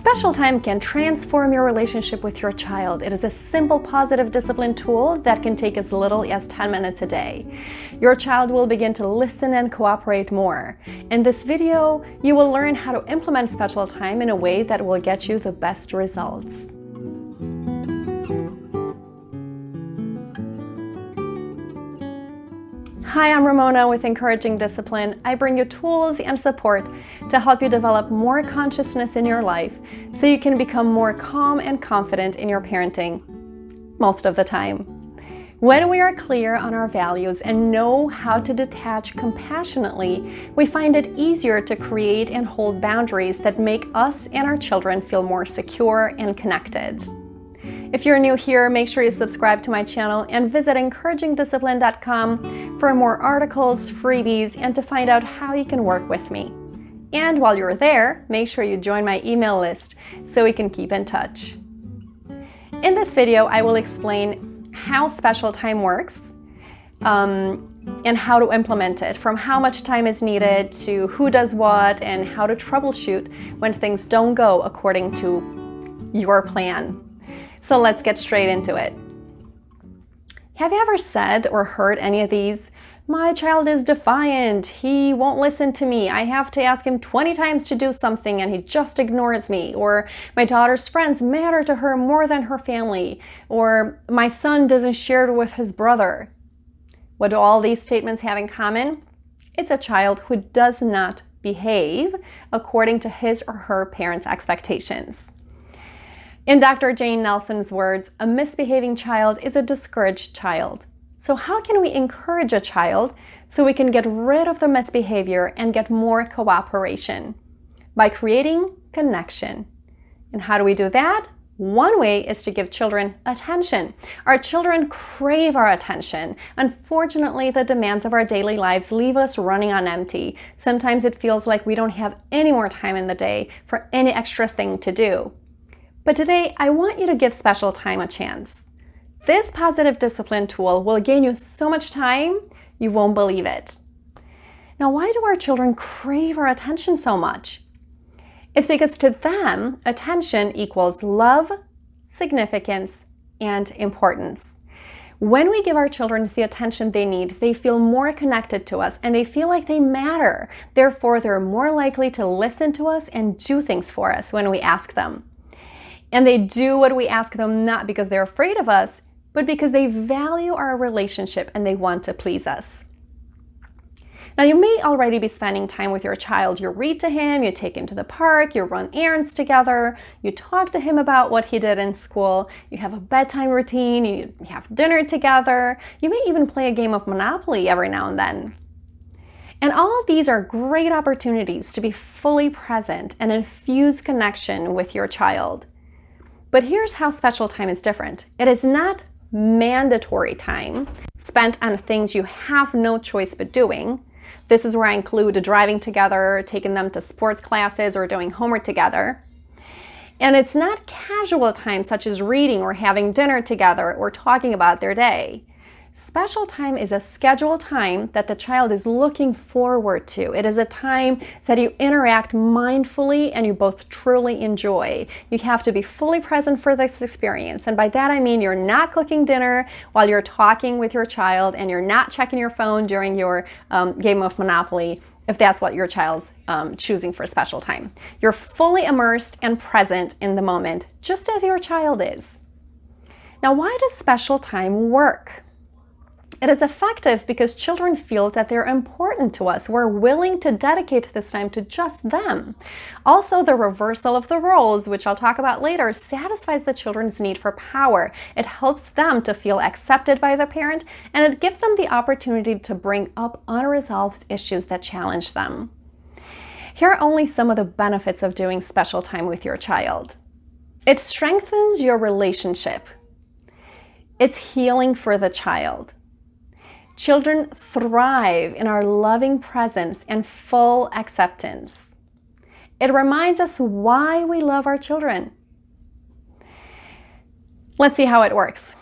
Special time can transform your relationship with your child. It is a simple positive discipline tool that can take as little as 10 minutes a day. Your child will begin to listen and cooperate more. In this video, you will learn how to implement special time in a way that will get you the best results. Hi, I'm Ramona with Encouraging Discipline. I bring you tools and support to help you develop more consciousness in your life so you can become more calm and confident in your parenting most of the time. When we are clear on our values and know how to detach compassionately, we find it easier to create and hold boundaries that make us and our children feel more secure and connected. If you're new here, make sure you subscribe to my channel and visit encouragingdiscipline.com for more articles, freebies, and to find out how you can work with me. And while you're there, make sure you join my email list so we can keep in touch. In this video, I will explain how special time works and how to implement it, from how much time is needed to who does what and how to troubleshoot when things don't go according to your plan. So let's get straight into it. Have you ever said or heard any of these? My child is defiant. He won't listen to me. I have to ask him 20 times to do something and he just ignores me. Or my daughter's friends matter to her more than her family. Or my son doesn't share it with his brother. What do all these statements have in common? It's a child who does not behave according to his or her parents' expectations. In Dr. Jane Nelson's words, a misbehaving child is a discouraged child. So how can we encourage a child so we can get rid of the misbehavior and get more cooperation? By creating connection. And how do we do that? One way is to give children attention. Our children crave our attention. Unfortunately, the demands of our daily lives leave us running on empty. Sometimes it feels like we don't have any more time in the day for any extra thing to do. But today, I want you to give special time a chance. This positive discipline tool will gain you so much time, you won't believe it. Now, why do our children crave our attention so much? It's because to them, attention equals love, significance, and importance. When we give our children the attention they need, they feel more connected to us and they feel like they matter. Therefore, they're more likely to listen to us and do things for us when we ask them. And they do what we ask them not because they're afraid of us, but because they value our relationship and they want to please us. Now, you may already be spending time with your child. You read to him, you take him to the park, you run errands together, you talk to him about what he did in school, you have a bedtime routine, you have dinner together, you may even play a game of Monopoly every now and then. And all of these are great opportunities to be fully present and infuse connection with your child. But here's how special time is different. It is not mandatory time spent on things you have no choice but doing. This is where I include driving together, taking them to sports classes, or doing homework together. And it's not casual time such as reading or having dinner together or talking about their day. Special time is a scheduled time that the child is looking forward to. It is a time that you interact mindfully and you both truly enjoy. You have to be fully present for this experience. And by that I mean you're not cooking dinner while you're talking with your child and you're not checking your phone during your game of Monopoly, if that's what your child's choosing for special time. You're fully immersed and present in the moment, just as your child is. Now, why does special time work? It is effective because children feel that they're important to us. We're willing to dedicate this time to just them. Also, the reversal of the roles, which I'll talk about later, satisfies the children's need for power. It helps them to feel accepted by the parent, and it gives them the opportunity to bring up unresolved issues that challenge them. Here are only some of the benefits of doing special time with your child. It strengthens your relationship. It's healing for the child. Children thrive in our loving presence and full acceptance. It reminds us why we love our children. Let's see how it works.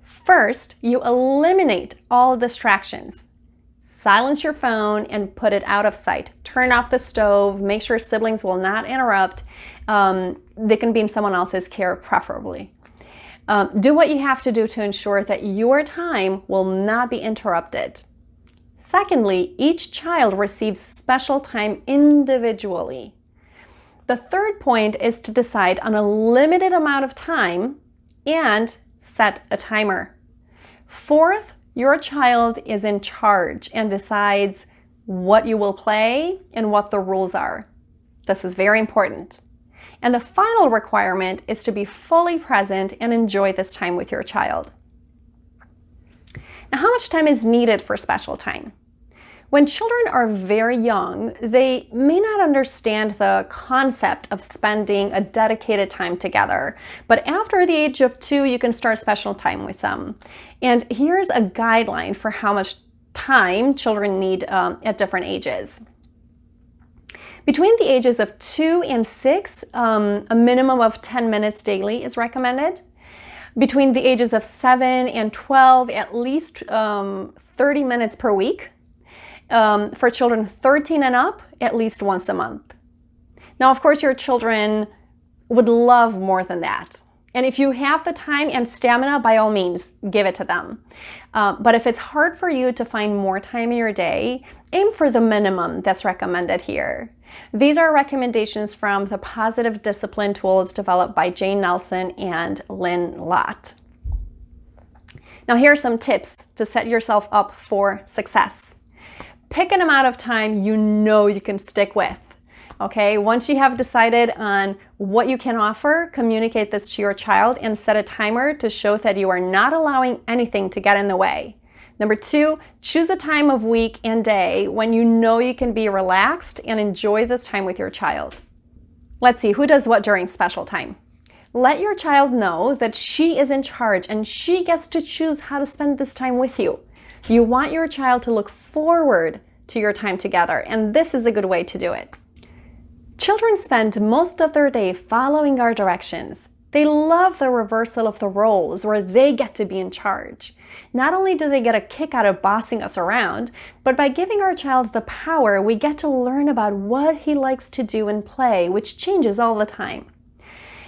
First, you eliminate all distractions. Silence your phone and put it out of sight. Turn off the stove. Make sure siblings will not interrupt. They can be in someone else's care, preferably. Do what you have to do to ensure that your time will not be interrupted. Secondly, each child receives special time individually. The third point is to decide on a limited amount of time and set a timer. Fourth, your child is in charge and decides what you will play and what the rules are. This is very important. And the final requirement is to be fully present and enjoy this time with your child. Now, how much time is needed for special time? When children are very young, they may not understand the concept of spending a dedicated time together. But after the age of 2, you can start special time with them. And here's a guideline for how much time children need at different ages. Between the ages of 2 and 6, a minimum of 10 minutes daily is recommended. Between the ages of 7 and 12, at least 30 minutes per week. For children 13 and up, at least once a month. Now, of course, your children would love more than that. And if you have the time and stamina, by all means, give it to them. But if it's hard for you to find more time in your day, aim for the minimum that's recommended here. These are recommendations from the Positive Discipline Tools developed by Jane Nelson and Lynn Lott. Now, here are some tips to set yourself up for success. Pick an amount of time you know you can stick with. Okay, once you have decided on what you can offer, communicate this to your child and set a timer to show that you are not allowing anything to get in the way. Number 2, choose a time of week and day when you know you can be relaxed and enjoy this time with your child. Let's see, who does what during special time? Let your child know that she is in charge and she gets to choose how to spend this time with you. You want your child to look forward to your time together, and this is a good way to do it. Children spend most of their day following our directions. They love the reversal of the roles where they get to be in charge. Not only do they get a kick out of bossing us around, but by giving our child the power, we get to learn about what he likes to do and play, which changes all the time.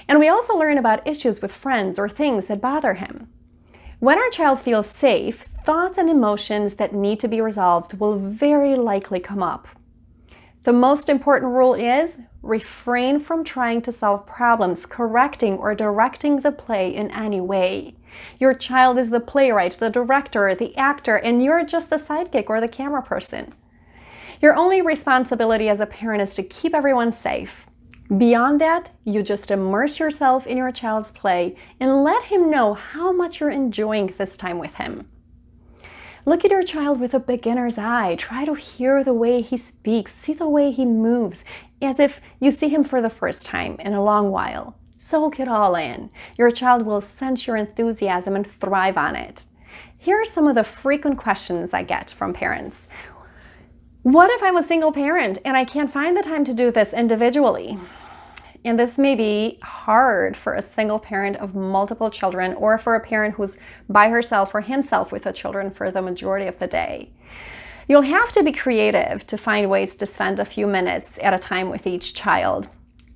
And we also learn about issues with friends or things that bother him. When our child feels safe, thoughts and emotions that need to be resolved will very likely come up. The most important rule is refrain from trying to solve problems, correcting or directing the play in any way. Your child is the playwright, the director, the actor, and you're just the sidekick or the camera person. Your only responsibility as a parent is to keep everyone safe. Beyond that, you just immerse yourself in your child's play and let him know how much you're enjoying this time with him. Look at your child with a beginner's eye. Try to hear the way he speaks, see the way he moves, as if you see him for the first time in a long while. Soak it all in. Your child will sense your enthusiasm and thrive on it. Here are some of the frequent questions I get from parents. What if I'm a single parent and I can't find the time to do this individually? And this may be hard for a single parent of multiple children or for a parent who's by herself or himself with the children for the majority of the day. You'll have to be creative to find ways to spend a few minutes at a time with each child.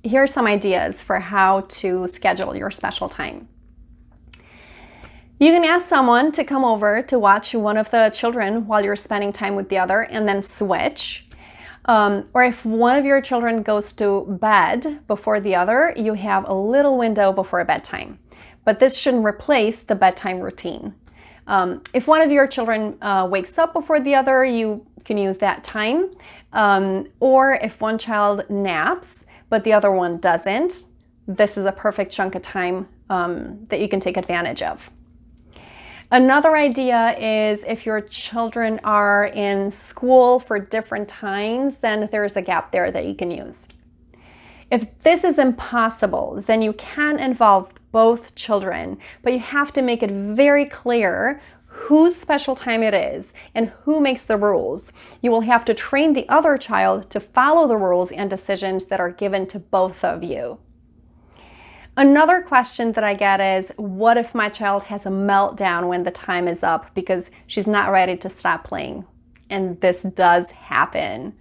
Here are some ideas for how to schedule your special time. You can ask someone to come over to watch one of the children while you're spending time with the other and then switch. Or if one of your children goes to bed before the other, you have a little window before bedtime. But this shouldn't replace the bedtime routine. If one of your children wakes up before the other, you can use that time. Or if one child naps, but the other one doesn't, this is a perfect chunk of time that you can take advantage of. Another idea is if your children are in school for different times, then there's a gap there that you can use. If this is impossible, then you can involve both children, but you have to make it very clear whose special time it is and who makes the rules. You will have to train the other child to follow the rules and decisions that are given to both of you. Another question that I get is, what if my child has a meltdown when the time is up because she's not ready to stop playing? and this does happen.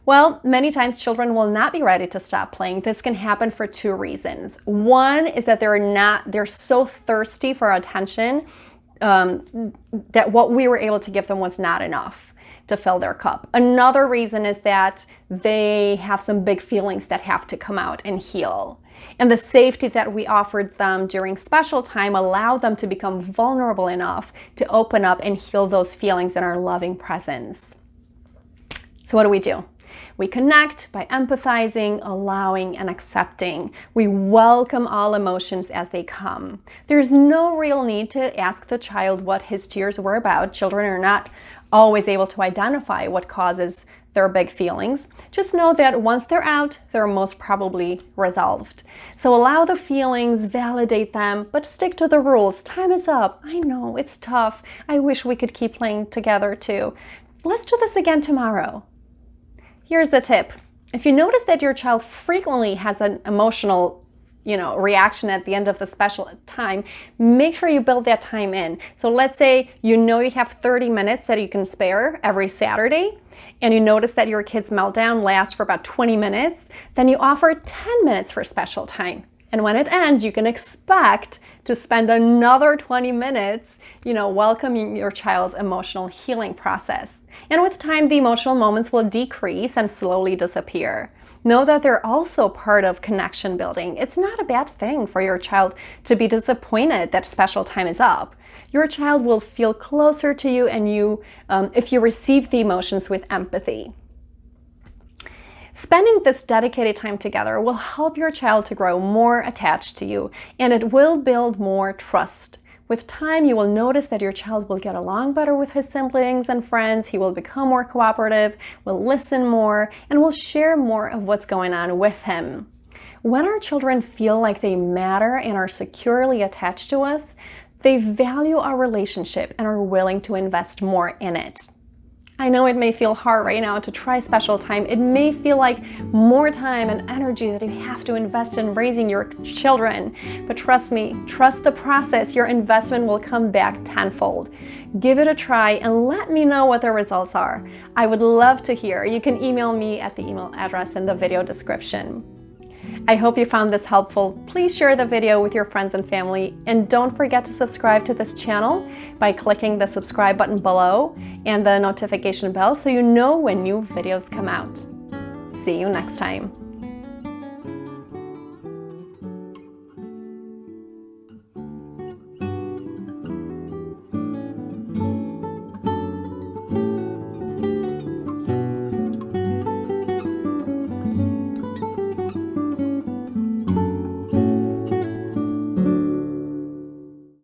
Well, many times children will not be ready to stop playing. This can happen for two reasons. One is that they're so thirsty for attention that what we were able to give them was not enough to fill their cup. Another reason is that they have some big feelings that have to come out and heal. And the safety that we offered them during special time allowed them to become vulnerable enough to open up and heal those feelings in our loving presence. So what do? We connect by empathizing, allowing, and accepting. We welcome all emotions as they come. There's no real need to ask the child what his tears were about. Children are not always able to identify what causes their big feelings. Just know that once they're out, they're most probably resolved. So allow the feelings, validate them, but stick to the rules. Time is up. I know, it's tough. I wish we could keep playing together too. Let's do this again tomorrow. Here's the tip. If you notice that your child frequently has an emotional reaction at the end of the special time, make sure you build that time in. So let's say you have 30 minutes that you can spare every Saturday, and you notice that your kid's meltdown lasts for about 20 minutes, then you offer 10 minutes for special time. And when it ends, you can expect to spend another 20 minutes, welcoming your child's emotional healing process. And with time, the emotional moments will decrease and slowly disappear. Know that they're also part of connection building. It's not a bad thing for your child to be disappointed that special time is up. Your child will feel closer to you if you receive the emotions with empathy. Spending this dedicated time together will help your child to grow more attached to you, and it will build more trust. With time, you will notice that your child will get along better with his siblings and friends. He will become more cooperative, will listen more, and will share more of what's going on with him. When our children feel like they matter and are securely attached to us, they value our relationship and are willing to invest more in it. I know it may feel hard right now to try special time. It may feel like more time and energy that you have to invest in raising your children. But trust me, trust the process. Your investment will come back tenfold. Give it a try and let me know what the results are. I would love to hear. You can email me at the email address in the video description. I hope you found this helpful. Please share the video with your friends and family, and don't forget to subscribe to this channel by clicking the subscribe button below and the notification bell so you know when new videos come out. See you next time.